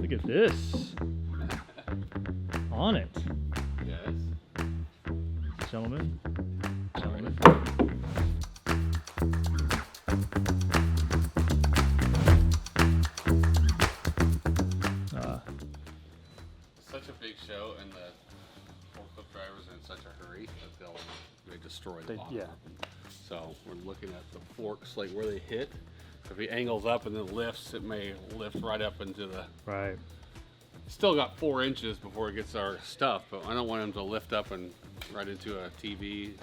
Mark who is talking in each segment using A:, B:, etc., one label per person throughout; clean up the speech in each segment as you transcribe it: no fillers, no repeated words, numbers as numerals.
A: Look at this. On it.
B: Yes.
A: Gentlemen. Gentlemen.
B: Such a big show, and the forklift drivers are in such a hurry that they destroy the bottom.
A: Yeah.
B: So we're looking at the forks, like where they hit. If he angles up and then lifts, it may lift right up into the.
A: Right.
B: Still got 4 inches before it gets our stuff, but I don't want him to lift up and right into a TV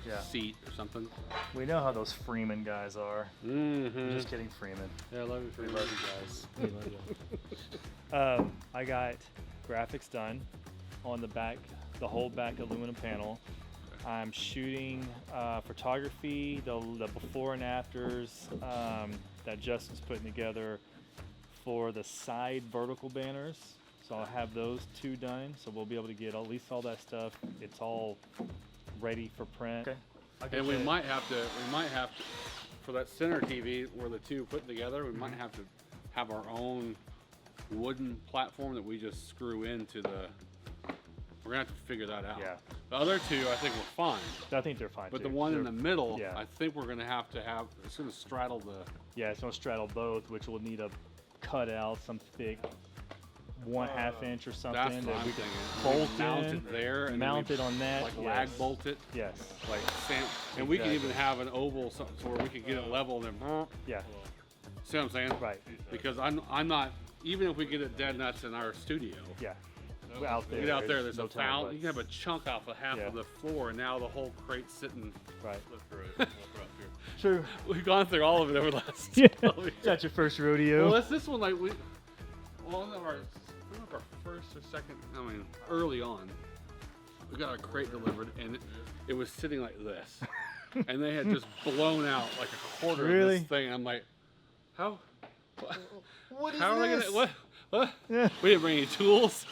B: or a seat or something.
A: We know how those Freeman guys are.
B: Mm-hmm.
A: Just kidding, Freeman.
B: Yeah, I love you.
A: We love you guys. We love you. I got graphics done on the back, the whole back aluminum panel. I'm shooting photography, the before and afters that Justin's putting together for the side vertical banners. So I'll have those 2 done. So we'll be able to get at least all that stuff. It's all ready for print. Okay.
B: And we might have to, for that center TV where the 2 put together, we might have to have our own wooden platform that we just screw into the. We're gonna have to figure that out.
A: Yeah.
B: The other 2, I think we're fine.
A: I think they're fine.
B: But
A: too.
B: the one in the middle,
A: yeah.
B: I think we're gonna have. It's gonna straddle the.
A: Yeah, it's gonna straddle both, which will need a cutout, some thick 1/2 inch or something
B: That's what
A: that
B: I'm
A: we can
B: thinking.
A: bolt
B: Mount
A: in,
B: it there, and
A: mount it on that,
B: like
A: yes.
B: lag bolt it.
A: Yes.
B: Like and we can even have an oval so where we could get it level and then.
A: Yeah.
B: See what I'm saying?
A: Right.
B: Because I'm not, even if we get it dead nuts in our studio.
A: Yeah. Out there.
B: Get out there, there's
A: no
B: a fountain. You can have a
A: buts.
B: chunk off of half
A: Yeah.
B: of the floor, and now the whole crate's sitting.
A: Right.
B: Here.
A: True.
B: We've gone through all of it over the last.
A: Yeah.
B: 12 years.
A: Is that your first rodeo?
B: Well, this one like one of our first or second. I mean, early on, we got a crate delivered, and it was sitting like this, and they had just blown out like a quarter
A: Really?
B: of this thing. I'm like, how?
A: What is
B: How are they
A: this?
B: gonna? What?
A: Yeah.
B: We didn't bring any tools.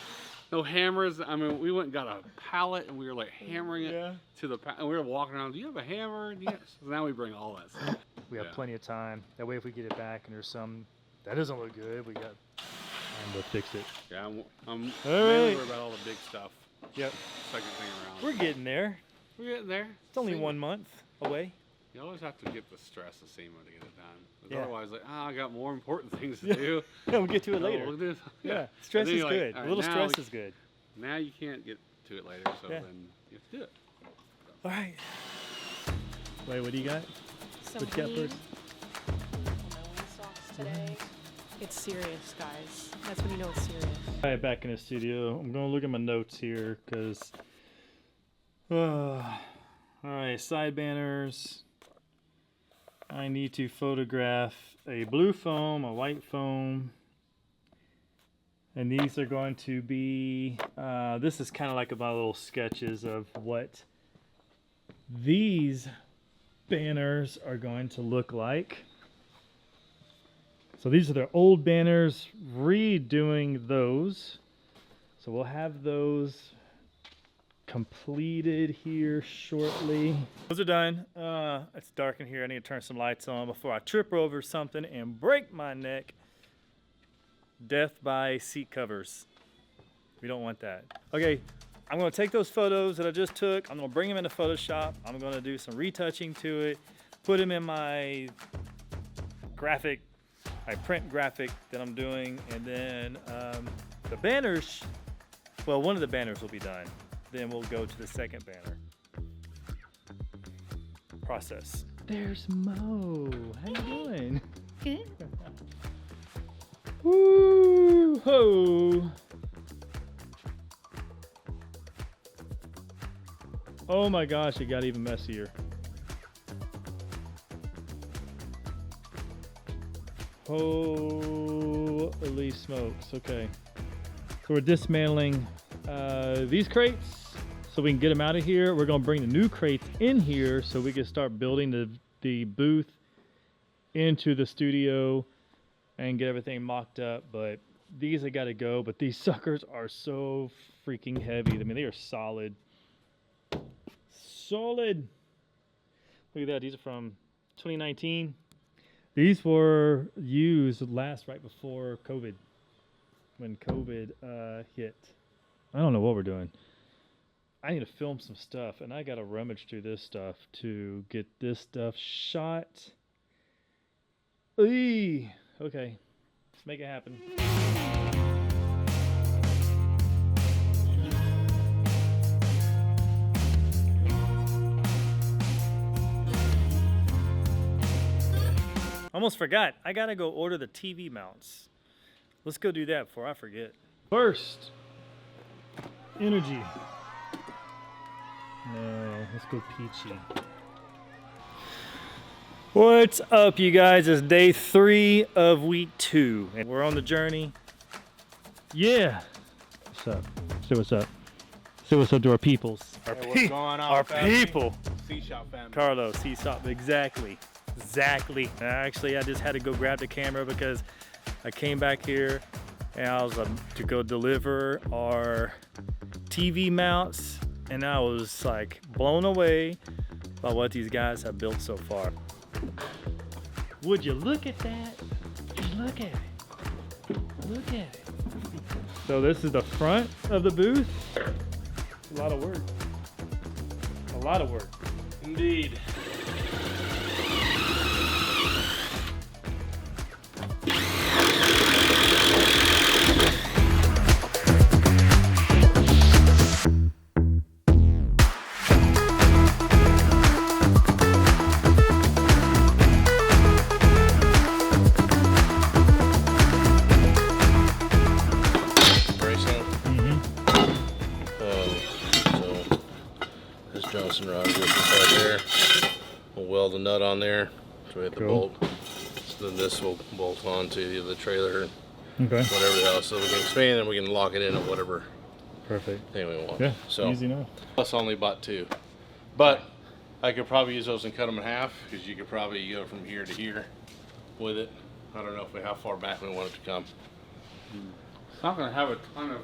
B: No hammers. I mean, we went and got a pallet and we were like hammering it
A: Yeah.
B: to the and we were walking around. Do you have a hammer? Do you have? So now we bring all that stuff.
A: We have
B: Yeah.
A: plenty of time. That way, if we get it back and there's some that doesn't look good, we got time to fix it.
B: Yeah, I'm
A: All
B: mainly
A: right.
B: worried about all the big stuff.
A: Yep.
B: Second thing around.
A: We're getting there.
B: We're getting there.
A: It's only
B: See,
A: 1 month away.
B: You always have to get the stress of SEMA to get it done. 'Cause
A: Yeah.
B: Otherwise, like, I got more important things to
A: Yeah.
B: do.
A: Yeah, we'll get to it
B: Oh,
A: later.
B: we'll do this.
A: Yeah. Stress
B: And then
A: is
B: you're like,
A: good.
B: all
A: A
B: right,
A: little
B: now
A: stress is good.
B: Now you can't get to it later, so
A: Yeah.
B: then you have to do it.
A: All right. Wait, what do you got?
C: Some
A: What you got
C: lean
A: first?
C: sauce today. It's serious, guys. That's when you know it's serious.
A: All right, back in the studio. I'm going to look at my notes here because. All right, side banners. I need to photograph a blue foam, a white foam. And these are going to be. This is kind of like my little sketches of what these banners are going to look like. So these are their old banners, redoing those. So we'll have those completed here shortly. Those are done. It's dark in here. I need to turn some lights on before I trip over something and break my neck. Death by seat covers. We don't want that. Okay, I'm gonna take those photos that I just took. I'm gonna bring them into Photoshop. I'm gonna do some retouching to it, put them in my graphic, my print graphic that I'm doing, and then the banners, well, one of the banners will be done. Then we'll go to the second banner. Process. There's Mo. How you doing?
C: Good.
A: Woo ho! Oh my gosh, it got even messier. Holy smokes. Okay. So we're dismantling these crates so we can get them out of here. We're going to bring the new crates in here so we can start building the booth into the studio and get everything mocked up. But these have got to go. But these suckers are so freaking heavy. I mean, they are solid. Solid. Look at that. These are from 2019. These were used right before COVID. when COVID hit. I don't know what we're doing. I need to film some stuff, and I gotta rummage through this stuff to get this stuff shot. Eee! Okay, let's make it happen. Almost forgot. I gotta go order the TV mounts. Let's go do that before I forget. First, energy. No, let's go peachy. What's up, you guys? It's day 3 of week 2, and we're on the journey. Yeah. What's up? Say what's up. Say what's up to our peoples. Our,
D: Hey, what's going on,
A: our
D: family?
A: people.
D: C-Shop family.
A: Carlos, C-Shop, exactly. Actually, I just had to go grab the camera because I came back here and I was to go deliver our TV mounts, and I was like blown away by what these guys have built so far. Would you look at that? Just look at it. Look at it. So this is the front of the booth. A lot of work. A lot of work.
D: Indeed.
E: Johnson rod goes inside there. We'll weld the nut on there so we have the bolt. So then this will bolt onto the trailer and whatever else. So we can expand and we can lock it in at whatever thing we want.
A: Yeah,
E: so
A: easy enough.
E: Plus only bought 2. But I could probably use those and cut them in half because you could probably go from here to here with it. I don't know how far back we want it to come.
B: It's not going to have a ton of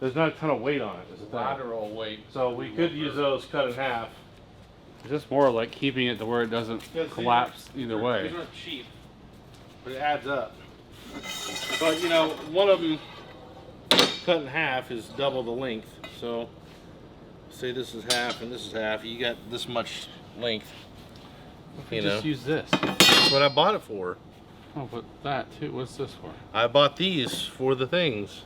E: There's not a ton of weight on it. Is the thing.
B: lateral weight.
E: So we could use those cut in half.
B: It's just more like keeping it to where it doesn't collapse either way.
E: These aren't cheap, but it adds up. But you know, one of them cut in half is double the length. So say this is half and this is half. You got this much length. You know,
B: Just use this.
E: that's what I bought it for.
B: Oh, but that too. What's this for?
E: I bought these for the things.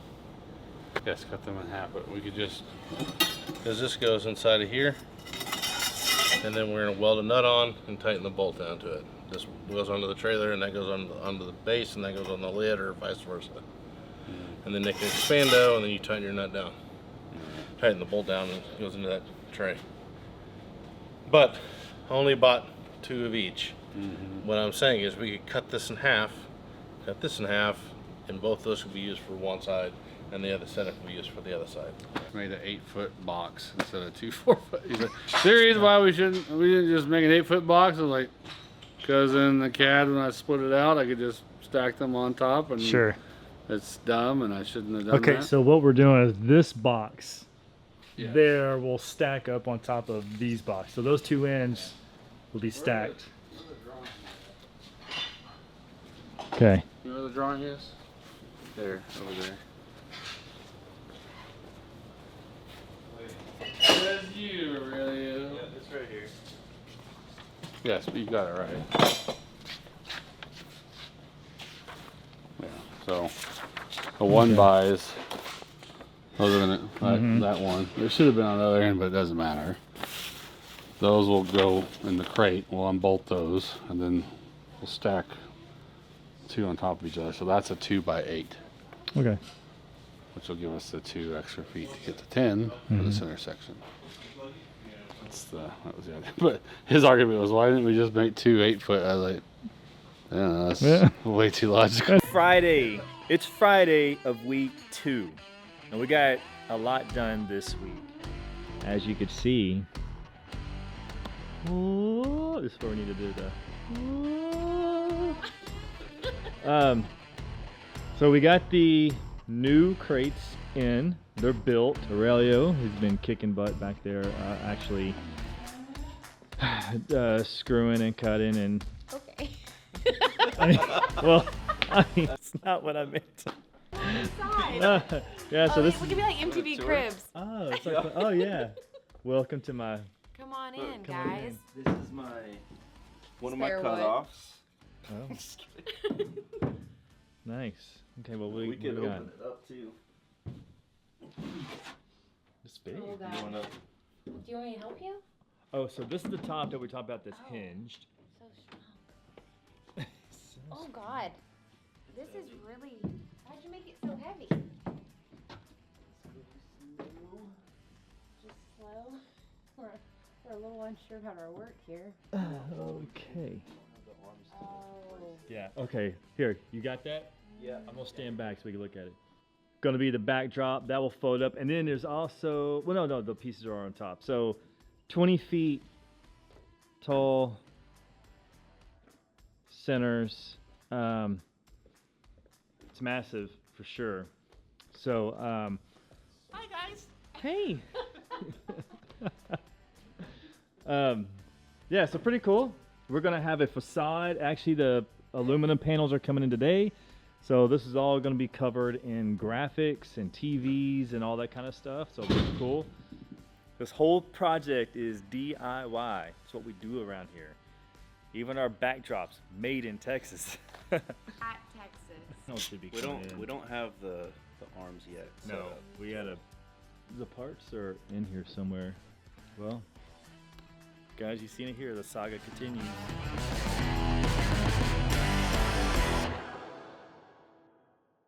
B: Yes, cut them in half, but we could just.
E: Because this goes inside of here, and then we're gonna weld a nut on and tighten the bolt down to it. This goes onto the trailer, and that goes onto the base, and that goes on the lid, or vice versa. And then they can expando, and then you tighten your nut down. Tighten the bolt down, and it goes into that tray. But I only bought 2 of each. What I'm saying is we could cut this in half, and both those could be used for one side, and the other setup will be used for the other side.
B: Made an 8-foot box instead of 2 4-foot. He's like, "There's why we didn't just make an 8-foot box." I was like, because in the CAD when I split it out, I could just stack them on top, and it's dumb, and I shouldn't have done that.
A: Okay, so what we're doing is this box there will stack up on top of these boxes. So those 2 ends will be stacked. Okay.
B: You know where the drawing is? There, over there. That's you, really.
A: Yeah, it's right here.
B: Yes, but you got it right. Yeah, so a 1 buys. Those are gonna, that one. It should have been on the other end, but it doesn't matter. Those will go in the crate. We'll unbolt those, and then we'll stack 2 on top of each other. So that's a 2 by 8.
A: Okay.
B: Which will give us the 2 extra feet to get to 10 for the center section. That was the idea. But his argument was, why didn't we just make 2 8-foot? I was like, yeah, that's way too logical.
A: Friday. It's Friday of week 2. And we got a lot done this week. As you could see. Oh, this is where we need to do the. So we got the new crates in. They're built. Aurelio has been kicking butt back there, actually screwing and cutting and.
C: Okay.
A: Well, that's not what I meant.
C: inside.
A: Yeah, so
C: Oh,
A: this
C: we
A: is.
C: could be like MTV
B: tour?
C: Cribs.
A: Oh, it's like, oh yeah. Welcome to my.
C: Come on in,
A: Come on
C: guys.
D: This is my one of my
C: Spare wood.
D: cutoffs.
A: Oh, nice. Okay, well
D: We
A: what
D: could
A: we got?
D: open it up too.
A: It's big.
C: Oh, God.
D: You wanna?
C: Do you want me to help you?
A: Oh, so this is the top that we talked about that's
C: Oh.
A: hinged.
C: So strong. Oh God, this is really. Why'd you make it so heavy? Just slow. We're a little unsure about our work here.
A: Okay.
C: Oh.
A: Yeah. Okay. Here, you got that?
D: Yeah.
A: I'm gonna stand back so we can look at it. Gonna be the backdrop that will fold up, and then there's also no, the pieces are on top. So, 20 feet tall centers. It's massive for sure. So,
C: Hi guys.
A: hey. Yeah, so pretty cool. We're gonna have a facade. Actually, the aluminum panels are coming in today. So this is all gonna be covered in graphics and TVs and all that kind of stuff. So pretty cool. This whole project is DIY. It's what we do around here. Even our backdrops made in Texas.
C: At Texas.
A: No, it should be
D: We
A: coming
D: don't.
A: in.
D: We don't have the arms yet. set
A: No,
D: up.
A: we gotta. The parts are in here somewhere. Well, guys, you've seen it here. The saga continues.